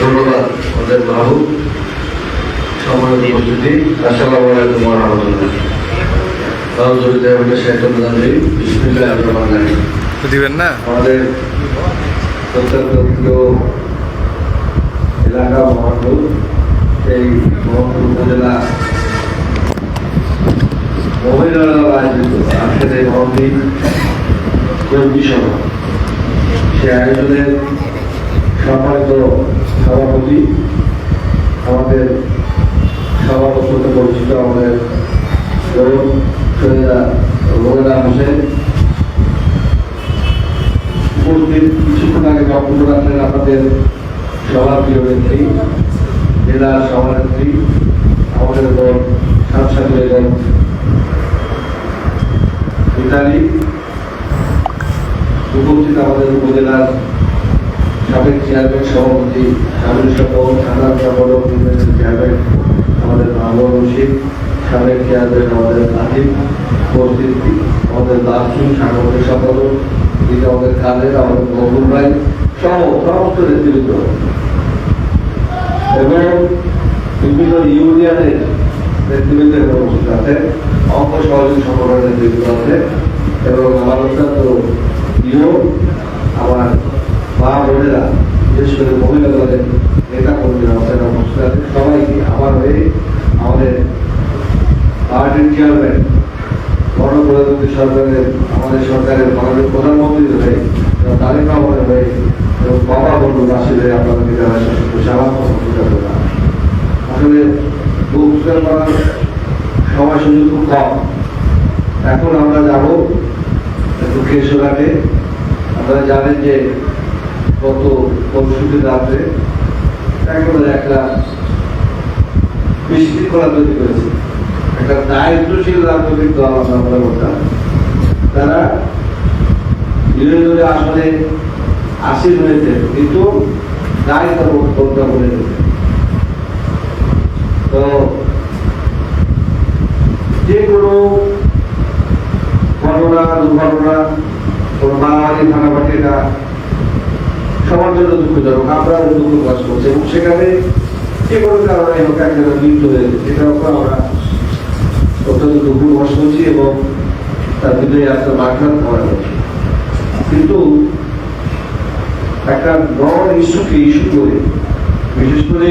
ধন্যবাদ আমাদের মাহবুব সম্মানিত উপস্থিতি। আসসালামু আলাইকুম ওয়া রাহমাতুল্লাহ। দিবেন না আমাদের অত্যন্ত প্রিয় এলাকা মোহাম্মদপুর, এই মোহাম্মদপুর উপজেলা মহিলারা আয়োজিত আজকের এই মহতির কর্মী সভা, সে আয়োজনের সম্মানিত সভাপতি, আমাদের সভাপতিত্ব পরিচিত আমাদের রোহেদা হোসেন, উপস্থিত কিছুক্ষণ আগে বক্তব্য রাখলেন আমাদের সভাপ্রিয় নেত্রী, জেলার সভানেত্রী, আমাদের দল সাংসদ এবং ইতালি, উপস্থিত আমাদের উপজেলার সাবেক চেয়ারম্যান সভাপতি সাবেক থানার চেয়ারম্যান আমাদের মাহবুব রশিদ, সাবেক চেয়ারম্যান আমাদের আজিম, উপস্থিত আমাদের দাসুন সাংগঠনিক সম্পাদক, আমাদের কাদের, আমাদের মহবুব ভাই সহ সমস্ত নেতৃবৃন্দ এবং বিভিন্ন ইউনিয়নের নেতৃবৃন্দ উপস্থিত আছে, অঙ্গ সহযোগী সংগঠনের নেতৃবৃন্দ আছে এবং আমার অত্যন্ত প্রিয় আমার মা বোনেরা, বিশেষ করে মহিলা দলের নেতা কর্মীরা উপস্থিত আছে। সবাইকে আমার হয়ে আমাদের পার্টির চেয়ারম্যান, গণপ্রজাতন্ত্রী সরকারের আমাদের সরকারের মাননীয় প্রধানমন্ত্রী হয়ে তারেক রহমানের হয়ে এবং বাবা বন্ধু রাশিদের আপনাদেরকে যারা সালাম না। আসলে বুকস্টার করার সময় সুযোগ খুব কম। এখন আমরা যাব একটু কেশোরাটে। আপনারা জানেন যে গত পরশুদিন রাত্রে একেবারে একটা বিশৃঙ্খলা তৈরি করেছে একটা দায়িত্বশীল রাজনৈতিক দল আমরা বলতাম, তারা বিরোধী আসলে আসীন হয়েছে কিন্তু দায়িত্ব বলতে বলে তো যে কোনো ঘটনা দুর্ঘটনা কোনো মারামারি ফাটাফাটি এটা সবার জন্য দুঃখজনক, আমরা দুঃখ প্রকাশ করছি এবং সেখানে যে কোনো কারণে হোক একজনের মৃত্যু হয়েছে, সেটার উপর আমরা অত্যন্ত দুঃখ প্রকাশ করছি এবং তার বিরুদ্ধে একটা মাঠঘাট করা হচ্ছে। কিন্তু একটা নন ইস্যুকে ইস্যু করে, বিশেষ করে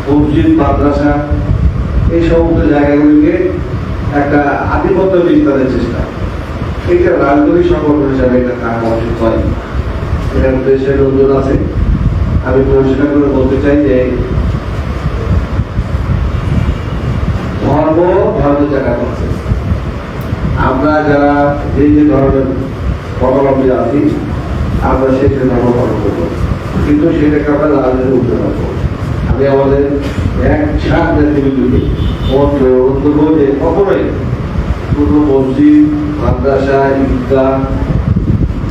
মসজিদ মাদ্রাসা এই সমস্ত জায়গাগুলিকে একটা আধিপত্য বিস্তারের চেষ্টা, এটা রাজনৈতিক সংগঠন হিসাবে এটা কাজ উচিত হয়। এখানে দেশের লোকজন আছে, আমি পরিষ্কার করে বলতে চাই যে ধর্ম ধর্মের জায়গা আছে। আমরা যারা যে যে ধরনের অবলম্বী আছি আমরা সেই ধর্ম পালন করবো, কিন্তু সেটাকে আমরা রাজনীতি উঠতে পারবো। আমি আমাদের এক সাত নেতৃবৃন্দকে অনুরোধ করবো যে কখনোই কোনো মসজিদ মাদ্রাসা ঈদগাহ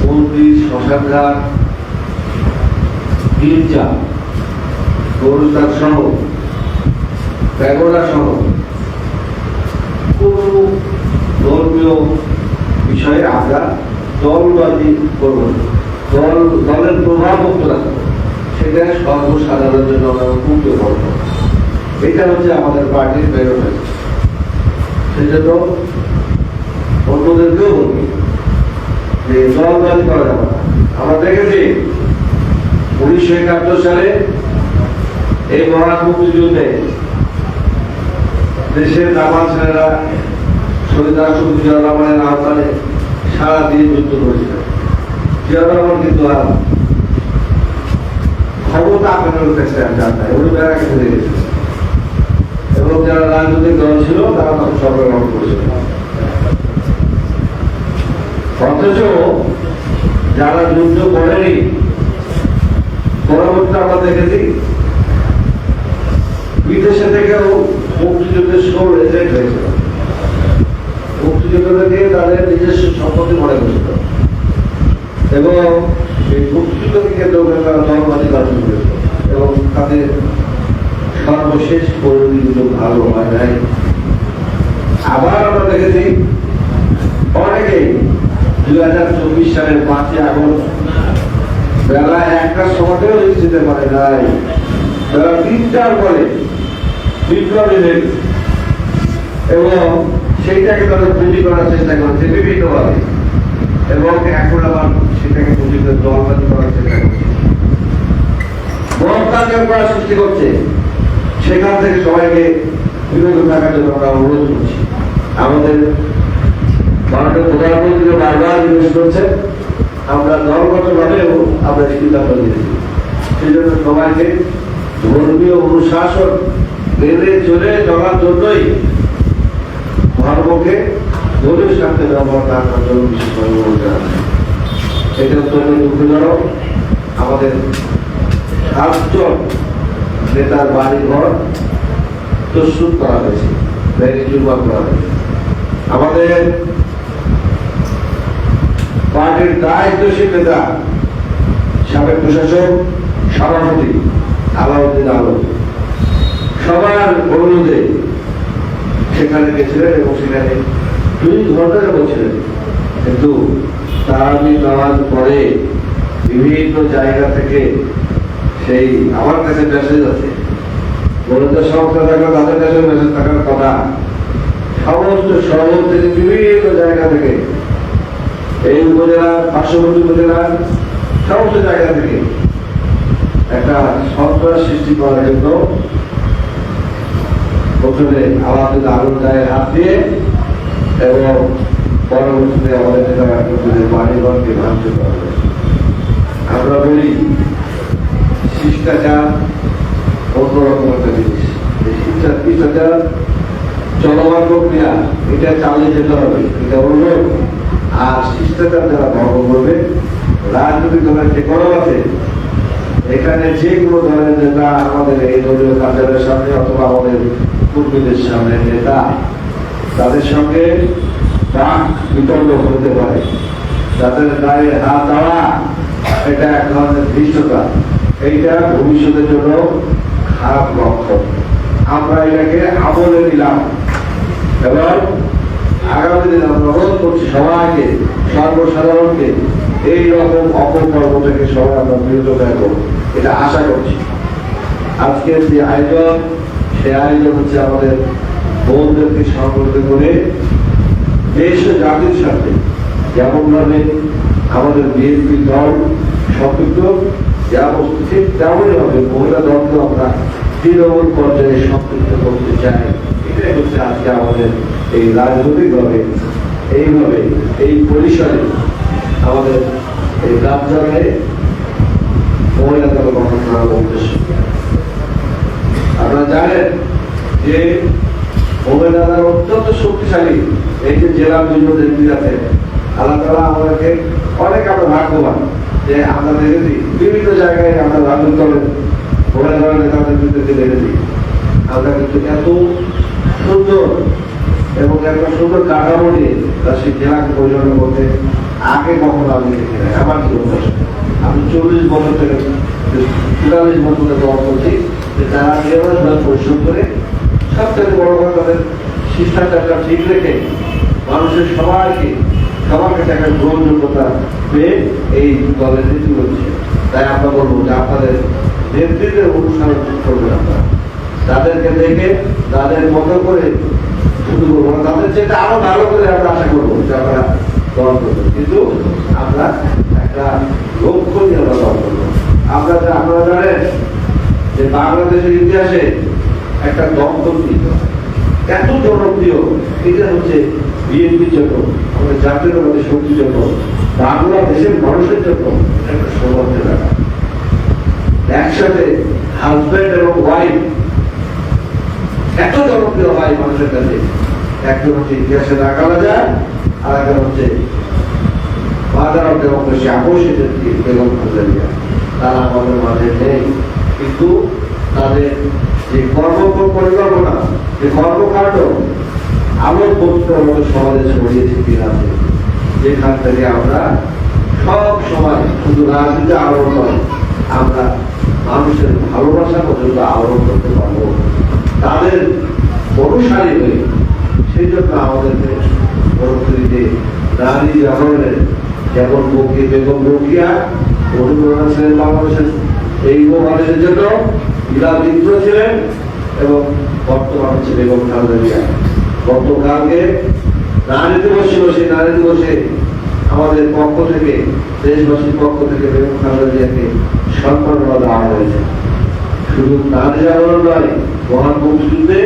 মন্দির শ্মশানঘাট গির্জা গরুস্থান সহ প্যাগোডা সহ কোন ধর্মীয় বিষয়ে আমরা দলবাদী করবো না, দলের প্রভাব মুক্ত রাখবো, সেটা সর্বসাধারণের জন্য আমরা মুক্ত করবো। এটা হচ্ছে আমাদের পার্টির বেরোবে। সেজন্য অন্যদেরকেও বলবো যে দলবাদী করা যাবে না। আমরা দেখেছি 1971 সালে এই মহান মুক্তিযুদ্ধে দেশের নামান ছেলেরা শহীদ রাষ্ট্রপতি জিয়াউর রহমানের আহ্বানে সারা দিয়ে যুদ্ধ করেছিল। জিয়াউর রহমান কিন্তু আর ক্ষমতা আকানোর কাছে জানতাম, উনি বেড়াকে ফেলে গেছিল এবং যারা রাজনৈতিক দল ছিল তারা তখন সরকার গঠন করেছিল। অথচ যারা যুদ্ধ করেনি পরবর্তী আমরা দেখেছি বিদেশে থেকেও মুক্তিযুদ্ধের সোর এজেন্ট হয়েছিল, মুক্তিযুদ্ধকে তাদের নিজস্ব সম্পত্তি মনে করেছিল এবং এই মুক্তিযুদ্ধকে কেন্দ্র করে তারা দলবাদী কার্যক্রম করেছিল এবং তাদের সর্বশেষ পরিণতি কিন্তু ভালো হয় নাই। আবার আমরা দেখেছি অনেকেই 2024 সালের 5ই আগস্ট বেলা 1টার সময়তেও দিতে পারে নাই। তারা 3টার পরে বিপ্লব এনেছে এবং সেইটাকে তারা পুঁজি করার চেষ্টা করেছে বিভিন্নভাবে, এবং এখন আবার সেটাকে পুঁজি করে দলবাজি করার চেষ্টা করছে, মহাত্মাচার করার সৃষ্টি করছে। সেখান থেকে সবাইকে বিরত থাকার জন্য আমরা অনুরোধ করছি। আমাদের মাননীয় প্রধানমন্ত্রী বারবার জিজ্ঞেস করছে, আমরা দলগতভাবেও আমরা সিদ্ধান্ত নিয়েছি। সেই জন্য সবাইকে ধর্মীয় অনুশাসন মেনে চলে চলার জন্যই ধর্মকে দলের সাথে ব্যবহার না করার জন্য বিশেষভাবে অনুরোধ জানাচ্ছি। এটা অত্যন্ত দুঃখজনক। আমাদের 7জন নেতার বাড়ি ঘর প্রস্তুত করা হয়েছে, জুলুম করা হয়েছে। আমাদের পার্টির দায়িত্বশীল নেতা সাবেক প্রশাসক সভাপতি আলাউদ্দিন আলম সবার অনুরোধে সেখানে গেছিলেন এবং সেখানে 2 ঘন্টা বলছিলেন, কিন্তু তারাবি নামাজ পরে বিভিন্ন জায়গা থেকে সেই আমার কাছে মেসেজ আছে, গোয়েন্দা সংস্থা থাকলে তাদের কাছে মেসেজ থাকার কথা, সমস্ত শহর থেকে বিভিন্ন জায়গা থেকে, এই উপজেলার পার্শ্ববর্তী উপজেলার সমস্ত জায়গা থেকে একটা সন্ত্রাস সৃষ্টি করার জন্য প্রথমে আমাদের আগুন গায়ে হাত দিয়ে এবং পরবর্তীতে আমাদের বাড়িঘরকে ভাঙচুর করা হবে। আমরা বলি শিষ্টাচার অন্যরকম একটা জিনিস, শিষ্টাচার চলমান প্রক্রিয়া, এটা চালিয়ে যেতে হবে, এটা অন্য। আর শিষ্টাচার যারা ভঙ্গ করবে, রাজনৈতিক দলের যে কোনো আছে, এখানে যে কোনো ধরনের নেতা আমাদের এই দলীয় কার্যালয়ের সামনে অথবা আমাদের কর্মীদের সামনে নেতা, তাদের সঙ্গে বাক বিতর্ক হতে পারে, তাদের গায়ে হাত দেওয়া এটা এক ধরনের ধৃষ্টতা, এইটা ভবিষ্যতের জন্য খারাপ লক্ষণ। আমরা এটাকে আমলে নিলাম এবং আগামী দিন আমরা অনুরোধ করছি সবাইকে, সর্বসাধারণকে এই রকম অপকর্ম থেকে সবাই আমরা বিরত থাকবো, এটা আশা করছি। আজকের যে আয়োজন, সে আয়োজন হচ্ছে আমাদের বন্ধুদেরকে সংগঠিত করে দেশ ও জাতির সাথে যেমন ভাবে আমাদের বিএনপি দল সম্পৃক্ত, যেমন ঠিক তেমনই হবে মহিলা দলকে আমরা তৃণমূল পর্যায়ে সম্পৃক্ত করতে চাই। এটাই হচ্ছে আজকে আমাদের এই রাজনৈতিকভাবে এইভাবে এই পরিসরে আমাদের এই রাজ্যে মহিলা দল গঠন করার উদ্দেশ্য। আপনারা জানেন যে মহিলারা অত্যন্ত শক্তিশালী। এই যে জেলার বিভিন্ন নেত্রী আছে, আল্লাহ তাআলা আমাদেরকে অনেক আমরা ভাগ্যবান যে আমরা দেখেছি বিভিন্ন জায়গায় আমরা রাজনীতি করেন মহিলা নেতাদের বিরুদ্ধে দেখেছি। আমরা কিন্তু এত সুন্দর এবং একটা সুন্দর কাঠামো নিয়ে তার সেই জেলাকে পরিচালনা করতে আগে কখনো আমি দেখি নাই আমার জীবন। আমি 40 বছর থেকে 43 বছর থেকে দল করছি যে তারা যেভাবে পরিশ্রম করে সবথেকে বড় কথা তাদের শিষ্টাচারটা ঠিক রেখে মানুষের সবাইকে সবার কাছে একটা গ্রহণযোগ্যতা পেয়ে এই দলের নীতি করছে। তাই আমরা বলবো যে আপনাদের নেতৃত্বের অনুসরণ করবেন, আপনারা তাদেরকে দেখে তাদের মতো করে শুরু করবো না, তাদের চেয়ে আরো ভালো করে আমরা আশা করবো যে আপনারা দল করবেন, কিন্তু আমরা একটা লক্ষ্য নিয়ে আমরা দল করবো। আপনারা জানেন যে বাংলাদেশের ইতিহাসে একটা দম্পতি এত জনপ্রিয়, এটা হচ্ছে বিএনপির জন্য, আমাদের জাতীয়তাবাদী শক্তির জন্য, বাংলাদেশের মানুষের জন্য একটা সৌভাগ্যের ব্যাপার। একসাথে হাজব্যান্ড এবং ওয়াইফ এত জনপ্রিয় হয় মানুষের কাছে, একজন হচ্ছে ইতিহাসে রাখা যায়, আর একজন হচ্ছে মাদার অফ ডেমোক্রেসি আপসিদের বেগম খালেদা। তারা আমাদের মাঝে নেই, কিন্তু তাদের যে পরিকল্পনা, যে কর্মকাণ্ড আলোর পত্র আমাদের সমাজে ছড়িয়েছে আছে, যেখান থেকে আমরা সব সময় শুধু রাজনীতি আহরণ নয়, আমরা মানুষের ভালোবাসা পর্যন্ত আহরণ করতে পারবো তাদের অনুসারী হয়ে। সেই জন্য আমাদেরকে পরবর্তীতে নারী জাগরণের যেমন বেগম রোকেয়া অনুপ্রেরণা ছিলেন বাংলাদেশের, এই মানুষের জন্য বিদ্রোহ করেছিলেন এবং বর্তমান হচ্ছে বেগম খালেদা জিয়া। গতকালকে নারী দিবস ছিল, সেই নারী দিবসে আমাদের পক্ষ থেকে, দেশবাসীর পক্ষ থেকে বেগম খালেদা জিয়াকে সম্মাননা দেওয়া হয়েছে। শুধু নারী জাগরণ নয়, মহান মুক্তিযুদ্ধে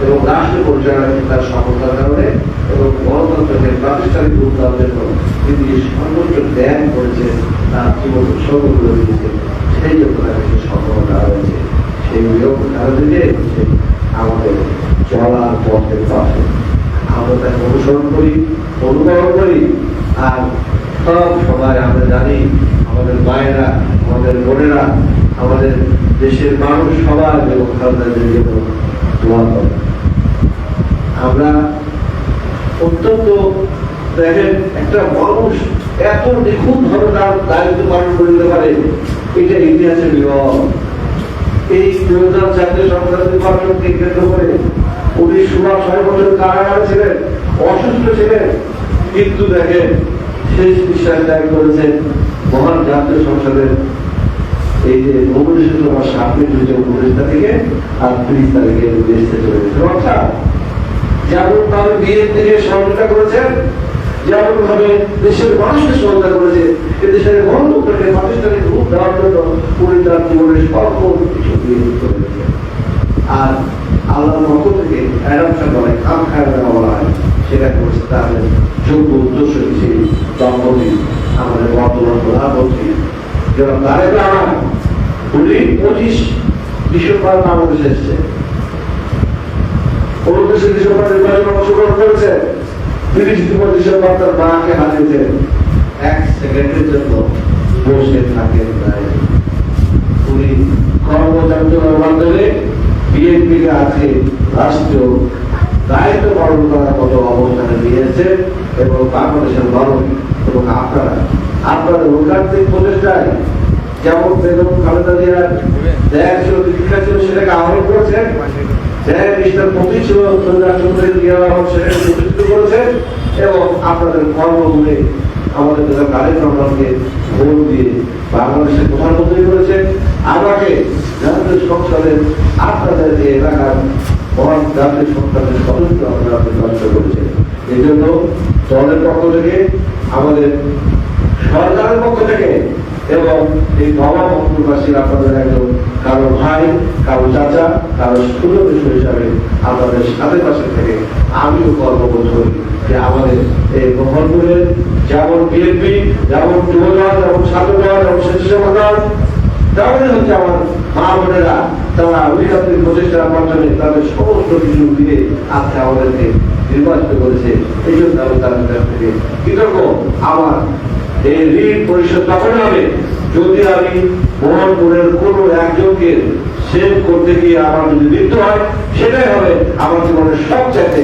এবং রাষ্ট্র পরিচালনায় তার সফলতার কারণে এবং গণতন্ত্রকে প্রাতিষ্ঠানিক রূপ দেওয়ার জন্য তিনি সর্বোচ্চ ত্যাগ করেছেন, তার জীবন উৎসর্গ করে দিয়েছে, সেই জন্য তাকে সম্মান দেওয়া হয়েছে। সেই বেগম খালেদা জিয়া হচ্ছে আমাদের চলার পথের পাশে। আমরা তাকে অনুসরণ করি, অনুকরণ করি, আর সব সময় আমরা জানি আমাদের মায়েরা, আমাদের বোনেরা, আমাদের দেশের মানুষ সবাই বেগম খালেদা জিয়ার জন্য দোয়া করে। আমরা অত্যন্ত দেখেন, একটা মানুষ এত নিখুঁত ভাবে তার দায়িত্ব পালন করে দিতে পারে, এটা ইতিহাসের বিরল। এই 2004 সংসদ নির্বাচনকে কেন্দ্র করে উনি 6 বছর কারাগারে ছিলেন, অসুস্থ ছিলেন, কিন্তু দেখেন শেষ বিশ্বাস ত্যাগ করেছেন মহান জাতীয় সংসদের এই যে 19 থেকে আর 30 তারিখে দেশে চলে গেছে। অর্থাৎ যেমন ভাবে বিয়ের থেকে সহযোগিতা করেছেন, যেমন ভাবে দেশের মানুষকে সহযোগিতা করেছে, দেশের গণতন্ত্রকে প্রাতিষ্ঠানিক রূপ দেওয়ার জন্য উনি তার জীবনের সর্বকিছু দিয়ে করেছে। আর আল্লাহর পক্ষ থেকে অ্যাডাপশন বলে, খাম খায় বলা হয়, সেটা করছে তাদের যোগ্য উদ্দেশ্য হিসেবে দম্পতি আমাদের বর্তমান প্রধানমন্ত্রী যারা তারেক রহমান। উনি 25 ডিসেম্বর বাংলাদেশে এসছে, 29 ডিসেম্বর নির্বাচন অংশগ্রহণ করেছে, 30 ডিসেম্বর তার মাকে হারিয়েছেন। 1 সেকেন্ডের জন্য বসে থাকেন নাই। উনি কর্মযাত্রার মাধ্যমে বিএনপিকে আজকে রাষ্ট্রীয় দায়িত্ব পালন করার মতো অবস্থানে নিয়েছে এবং বাংলাদেশের মানুষ এবং আপনাদের উন্নতিক প্রচেষ্টায় যেমন বেগম খালেদা জিয়ার ত্যাগ ছিল, দীক্ষা ছিল, সেটাকে আহ্বান করেছেন, ত্যাগ নিষ্ঠার প্রতি ছিল সেটাকে প্রতিষ্ঠিত করেছেন এবং আপনাদের কর্মগুলি আমাদের তারেক রহমানকে ভোট দিয়ে বাংলাদেশের প্রধানমন্ত্রী করেছেন। আমাকে জাতীয় সংসদের আপনাদের যে এলাকার মহান জাতীয় সংসদের সদস্য আপনারা নির্বাচিত করেছেন। এই জন্য দলের পক্ষ থেকে, আমাদের সরকারের পক্ষ থেকে এবং এই বাবা মন্ত্রবাসীর আপনাদের একজন কারো ভাই, কারো চাচা, কারো সুযোগ হিসাবে আপনাদের সাথে পাশে থেকে আমিও গর্ববোধ করি যে আমাদের এই মোহনপুরের যেমন বিএনপি, যেমন যুবদল, যেমন ছাত্রদল, যেমন স্বেচ্ছাসেবক দল, তেমনই হচ্ছে আমার মা বোনেরা, তারা অভিযাত্রী প্রচেষ্টার মাধ্যমে তাদের সমস্ত কিছু দিয়ে আজকে আমাদেরকে নির্বাচিত করেছে। এই জন্য আমি তাদের কাছ থেকে কৃতজ্ঞ। আমার এই ঋণ পরিশোধ তখন হবে যদি আমি মোহনপুরের কোনো একজনকে সেভ করতে গিয়ে আমার যদি মৃত্যু হয়, সেটাই হবে আমার জীবনের সবচাইতে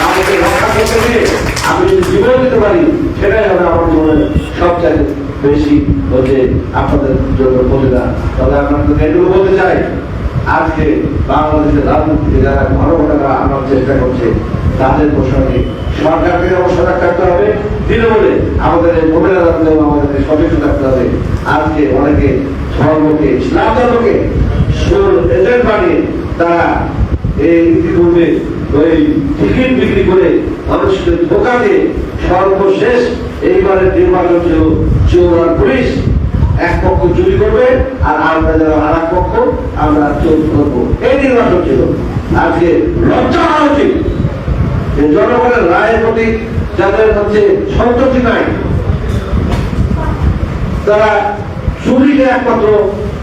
আমাকে রক্ষা করতে গিয়ে আমি যদি জীবন দিতে পারি, সেটাই হবে আমার জীবনের সবচাইতে বেশি হচ্ছে আপনাদের জন্য প্রতিদান। তবে আপনাদের এটুকু বলতে চাই, আজকে বাংলাদেশের রাজনীতিতে যারা ঘন ঘটনা আনার চেষ্টা করছে, তাদের প্রসঙ্গে সরকারকে যেমন সজাগ থাকতে হবে, তৃণমূলে আমাদের মহিলা রাজনীতিও আমাদেরকে সচেতন থাকতে হবে। আজকে অনেকে ধর্মকে, ইসলাম ধর্মকে এজেন্ট বানিয়ে তারা এই ইতিপূর্বে ওই টিকিট বিক্রি করে মানুষকে ধোকা দিয়ে সর্বশেষ এইবারের নির্বাচন ছিল চোর আর পুলিশ, এক পক্ষ চুরি করবে আর আমরা যারা আর এক পক্ষ আমরা চোর করবো, এই নির্বাচন ছিল। আজকে লজ্জা হওয়া উচিত যে জনগণের রায়ের প্রতি যাদের হচ্ছে সন্তুষ্টি নাই, তারা চুরিকে একমাত্র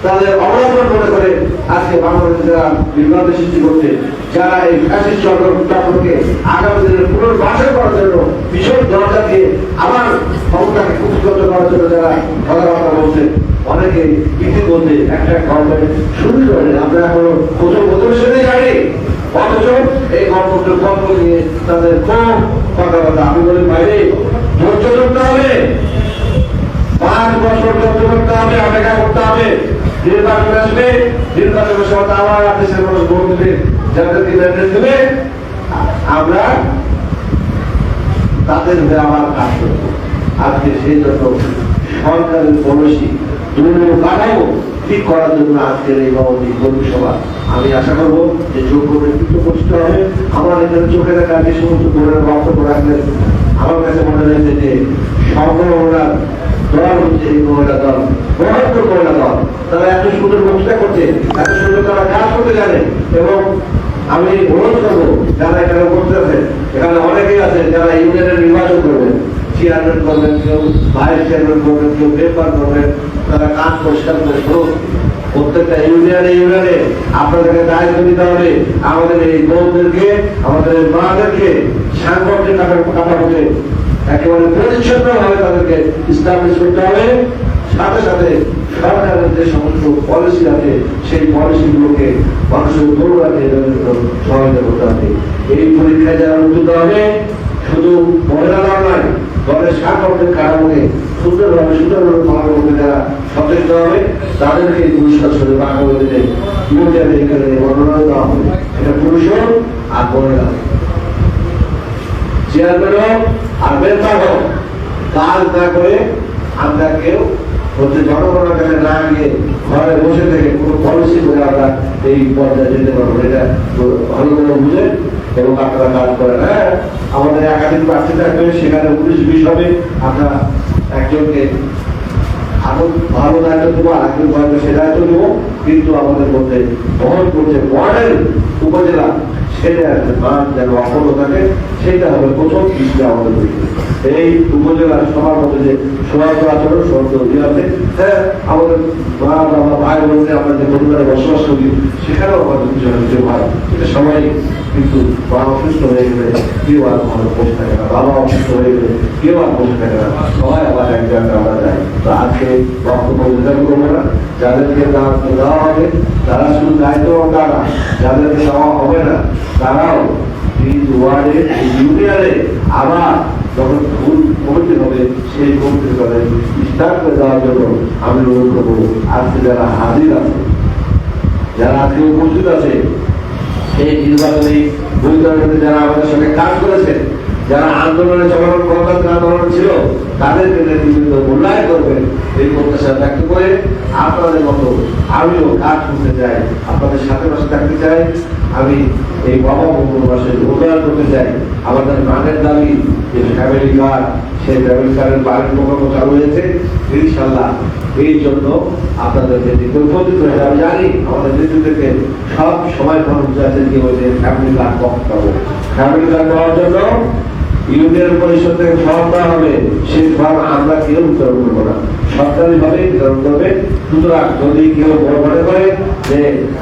তাদের অবলম্বন মনে করে আজকে বাংলাদেশে যারা বিভ্রান্তি সৃষ্টি করছে, যারা এই ফ্যাসিস্ট চক্রকে আগামী দিনের পুনর্বাসন করার জন্য ভীষণ দরজা দিয়ে আবার ক্ষমতাকে কুক্ষিগত করার জন্য যারা কথাবার্তা বলছে, অনেকে ইতিমধ্যে একটা গভর্নমেন্ট শুরু করে আমরা এখনো প্রথম সেরে যাইনি, অথচ এই গণতন্ত্রের পক্ষ নিয়ে তাদের খুব কথাবার্তা। আমি বলি বাইরে ধৈর্য ধরতে হবে, 5 বছর ধৈর্য করতে হবে, অপেক্ষা করতে হবে। নির্বাচন আসবে, নির্বাচনের সময় আবার দেশের মানুষ ভোট দেবে, যাদেরকে ম্যান্ডেট দেবে, আমরা তাদের হয়ে আবার কাজ করবো। আজকে সেই জন্য সরকারের পলিসি দুর্নীতি কাঠামো ঠিক করার জন্য আজকের এই মহতি কর্মী সভা। আমি আশা করবো যে যোগ্য নেতৃত্ব প্রতিষ্ঠিত হবে। আমার এখানে চোখে দেখা যে সমস্ত দলের বক্তব্য রাখলেন, আমার কাছে মনে হয়েছে যে সম্ভাবনার দল হচ্ছে এই মহিলা দল, বহত্তর মহিলা দল। তারা এত সুন্দর বক্তৃতা করছে, এত সুন্দর তারা কাজ করতে জানে। এবং আমি অনুরোধ করবো যারা এখানে উপস্থিত আছে, এখানে অনেকেই আছে যারা ইউনিয়নের নির্বাচন করবেন, চেয়ারম্যান করবেন, কেউ ভাইস চেয়ারম্যান করবেন, কেউ মেম্বার করবেন, তারা কাজ পরিষ্কার করে করুন। প্রত্যেকটা ইউনিয়নে আপনাদেরকে দায়িত্ব দিতে হবে। আমাদের এই বউদেরকে, আমাদের এই মাদেরকে সাংগঠনিক কাঠামোতে একেবারে পরিচ্ছন্ন ভাবে তাদেরকে ইস্টাবলিশ করতে হবে। সাথে সাথে সরকারের যে সমস্ত পলিসি আছে সেই পলিসিগুলোকে মানুষের দৌড়াতে সহায়তা করতে হবে। এই পরীক্ষায় যারা উদ্যুত হবে শুধু মহিলা দল নয়, দলের সাংগঠনিক কাঠামোকে সুন্দরভাবে পালন করতে যারা সচেষ্ট হবে তাদেরকে এই পুরস্কার স্বরূপ আগামী দিনে ইউনিয়নে এখানে মনোনয়ন দেওয়া হবে। এটা পুরুষ হোক আর মহিলা হোক, চেয়ারম্যান হোক আর মেম্বার হোক, কাজ না করে আমরা কেউ হচ্ছে জনগণের কাছে না গিয়ে ঘরে বসে থেকে কোনো পলিসি করে আমরা এই পর্যায়ে যেতে পারবো। এটা ভালো করে বুঝে এবং আপনারা কাজ করেন। হ্যাঁ, আমাদের একাধিক প্রার্থী থাকবে, সেখানে 19-20 হবে। আমরা একজনকে আরো ভালো দায়িত্ব দেবো, আরেকজন পারবে সে দায়িত্ব দেবো, কিন্তু আমাদের মধ্যে বহন করছে মডেল উপজেলা সেটা মান যেন অপূর্ণ থাকে, সেটা হবে প্রথম দৃষ্টি আমাদের। এই উপজেলার সবার মধ্যে যে সৌহার্দ্য আচরণ, সৌহার্দ্য আছে, হ্যাঁ, আমাদের মা বাবা ভাই বোনকে আমরা যে পরিবারে বসবাস করি সেখানেও আমাদের কিছু ভাই, এটা সবাই কিন্তু মা অসুস্থ হয়ে গেলে কেউ আর ভালো বসে থাকে না, বাবা অসুস্থ হয়ে গেলে কেউ আর বসে থাকে না, সবাই আবার এক জায়গায় আমরা যাই। তো আজকে বক্তব্য নির্ধারণ করবো না, যাদেরকে দেওয়া হবে তারা শুধু দায়িত্ববান, যাদেরকে দেওয়া হবে না তারাও এই ওয়ার্ডে ইউনিয়নে আবার যখন ভুল কমিটি হবে সেই কমিটির করে স্টার্ট করে দেওয়ার জন্য আমি অনুরোধ করবো আজকে যারা হাজির আছে, যারা আজকে উপস্থিত আছে, এই নির্বাচনী বৈতরণে যারা আমাদের সঙ্গে কাজ করেছেন, যারা আন্দোলনে চলমান গণতান্ত্রিক আন্দোলন ছিল তাদেরকে নেতৃত্ব মূল্যায়ন করবেন এই প্রত্যাশা ব্যক্ত করে আপনাদের মতো আমিও কাজ করতে চাই, আপনাদের সাথে পাশে থাকতে চাই। আমি এই বাবা বঙ্গবাসের উন্নয়ন করতে চাই। আমাদের প্রাণের দাবি যে ফ্যামিলি কার্ড, সেই ফ্যামিলি কার্ডের বাড়ির প্রকল্প চালু হয়েছে, ইনশাল্লাহ এই জন্য আপনাদেরকে উপস্থিত হয়েছে। আমি জানি আমাদের নেতৃত্বকে সব সময় মানুষ আছে কি হয়েছে ফ্যামিলি কার্ড পাবো। ফ্যামিলি কার্ড পাওয়ার জন্য ইউনিয়ন পরিষদ থেকে ফর্ম দেওয়া হবে, সেই ফর্ম আমরা কেউ বিতরণ করবো না, সরকারি ভাবে বিতরণ করবে। সুতরাং যদি কেউ মনে করে যে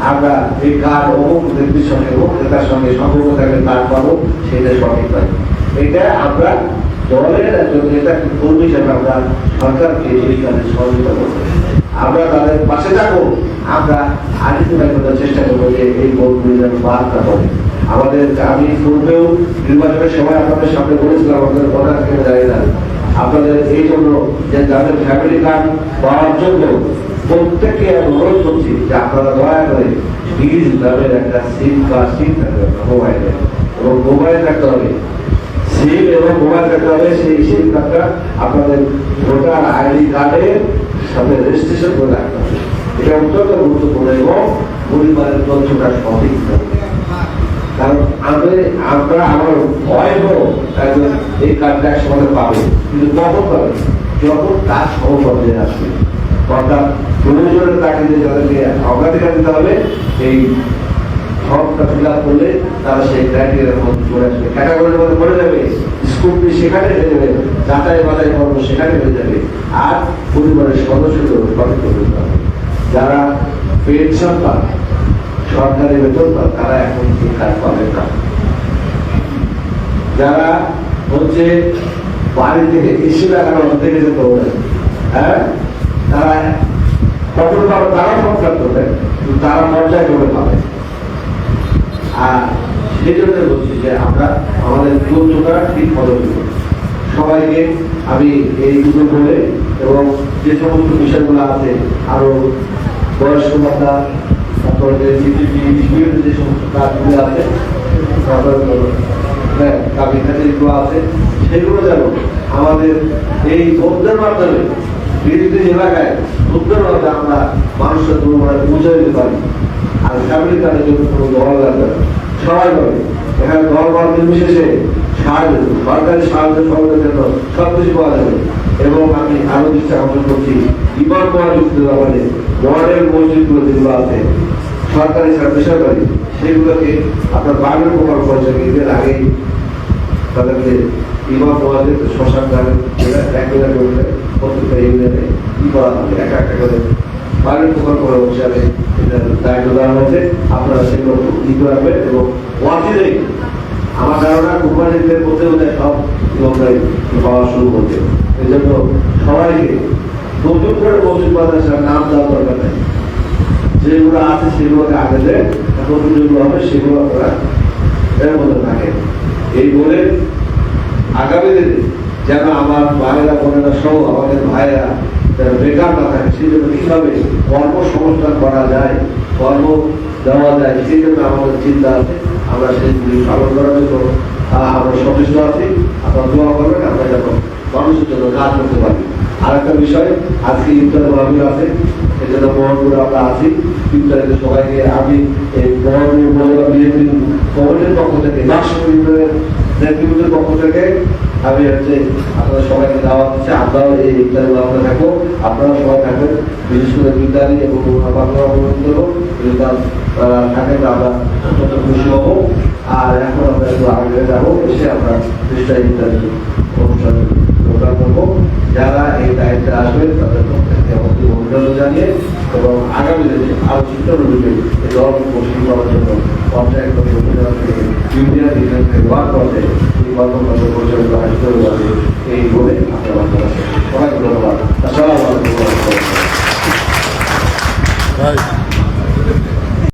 আমরা এই কার্ড অমুক ব্যক্তির সঙ্গে অমুক নেতার সঙ্গে সম্পর্ক থাকলে কার্ড পাবো, সেটা সঠিক নয়। এটা আমরা দলের একজন নেতা কর্মী হিসেবে আমরা সরকারকে এই কাজে সহযোগিতা করবো, আমরা তাদের পাশে থাকবো। আমরা আইডেন্টিফাই করার চেষ্টা করবো যে এই ভোটগুলি যেন বার্তা হবে আমাদের। আমি পূর্বেও নির্বাচনের সময় আপনাদের সামনে বলেছিলাম, আপনাদের কথা থেকে যায় না, আপনাদের এই জন্য যে যাদের ফ্যামিলি কার্ড পাওয়ার জন্য প্রত্যেককে আমি অনুরোধ করছি যে আপনারা দয়া করে নিজ নামের একটা সিম কার্ড, সিম থাকতে হবে মোবাইলে, এবং মোবাইল থাকতে হবে, সিম এবং মোবাইল থাকতে হবে। সেই সিম কার্ডটা আপনাদের ভোটার আইডি কার্ডের সাথে রেজিস্ট্রেশন করে রাখতে হবে। এটা অত্যন্ত গুরুত্বপূর্ণ এবং পরিবারের তথ্যটা সঠিক থাকবে। কারণ আমরা আমার ভয় হোক একজন এই কার্ডটা একসময় পাবে, কিন্তু কখন পাবে? যখন কাজ সমপর্যায়ে আসবে, অর্থাৎ প্রয়োজনের তাকে যাদেরকে অগ্রাধিকার দিতে হবে, এই ফর্মটা ফিল আপ করলে তারা সেই ক্রাইটেরিয়ার মধ্যে চলে আসবে, ক্যাটাগরির মধ্যে পড়ে যাবে, স্কুলটি সেখানে হয়ে যাবে, যাতাই বাতাই কর্ম সেখানে হয়ে যাবে। আর পরিবারের সদস্যদের সঠিক করতে হবে। যারা পেনশন পান, সরকারি বেতন পান, তারা এখন এই কাজ পাবেন না। যারা হচ্ছে বাড়ি থেকে এসে লাগানোর থেকে যেতে হবে, হ্যাঁ, তারা কখন পাবে? তারা সংসার করবে, কিন্তু তারা পর্যায় করে পাবে। আর সেই জন্য বলছি যে আমরা আমাদের তথ্যটা ঠিক মতো দিব সবাইকে। আমি এই দুটো বলে এবং যে সমস্ত বিষয়গুলো আছে, আরো বয়স্ক ভাতা, তারপরে যে সমস্ত কাজগুলো আছে, দাবি খাতিরগুলো আছে, সেগুলো যেন আমাদের এই ভোটদের মাধ্যমে বিভিন্ন এলাকায় সুন্দরভাবে আমরা মানুষের দুর্বল পৌঁছে দিতে পারি। আর ফ্যামিলি কার্ডের জন্য কোনো দল লাগবে না, সবাই পাবে। এখানে দল বা নির্বিশেষে সাহায্য, সরকারি সাহায্য সহযোগের জন্য সবকিছু পাওয়া যাবে। এবং আমি আরো দৃষ্টি আকর্ষণ করছি, ইমাম মসজিদের ব্যাপারে মডেল মসজিদগুলো যেগুলো আছে সরকারি ছাড়া বেসরকারি, সেগুলোকে আপনার বাড়ির প্রকল্প হিসেবে ঈদের আগেই তাদেরকে ইমাম মসজিদ শ্মশান ঘাটের এক করে প্রত্যেকটা ইউনিয়নে কি করা হবে, একটা একটা করে বাড়ির প্রকল্প হিসাবে দায়িত্ব দেওয়া হয়েছে। আপনারা সেগুলো ই রাখবেন এবং ওয়াকিলেই আমার ধারণা কোম্পানিদের মধ্যে সব ইমামরাই পাওয়া শুরু করছে। এই জন্য সবাইকে নতুন করে মসজিদ মাদ্রাসার নাম দেওয়া দরকার নেই, যেগুলো আছে সেগুলোকে আগে দেয়, নতুন যেগুলো হবে সেগুলো আপনারা এর মধ্যে থাকেন। এই বলে আগামী দিনে যেন আমার ভাইয়েরা বোনেরা সহ আমাদের ভাইয়েরা যারা বেকার না থাকে, সেই জন্য কিভাবে কর্মসংস্থান করা যায়, কর্ম দেওয়া যায়, সেই জন্য আমাদের চিন্তা আছে। আমরা সেইগুলি পালন করার জন্য আমরা সচেষ্ট আছি। আপনারা দোয়া করবেন, আমরা যেন মানুষের জন্য কাজ করতে পারি। আর একটা বিষয়, আজকে ইফতার মাহফিল আছে, সেই জন্য মোহনপুরে আমরা আছি। ইফতারিতে সবাইকে আমি এই মোহনপুর উপজেলা বিএনপি কমিটির পক্ষ থেকে, নেতৃত্বের পক্ষ থেকে আমি আপনাদের সবাইকে দাওয়াত দিচ্ছি। আমরাও এই ইফতারে আমরা থাকবো, আপনারা সবাই থাকবেন। বিশেষ করে বিদ্যালয় এবং অনুরোধ করবো, তারা থাকেন, আমরা অত্যন্ত খুশি হবো। আর এখন আমরা একটু আগে যাবো, এসে আমরা চেষ্টা ইত্যাদি অনুষ্ঠান প্রোগ্রাম করবো। যারা এই দায়িত্বে আসবেন তাদের প্রত্যেককে আমাদের অভিনন্দন জানিয়ে এবং আগামী দিনে আরো চিত্ররূপে এই দল প্রশিক্ষণ করার জন্য পঞ্চায়েত ইউনিয়ন ওয়ার্ড পর্যায়ে এই কর্মকাণ্ড পরিচালিত আসতে হবে। এই বলে আপনারা সবাই ধন্যবাদ। আসসালামু আলাইকুম।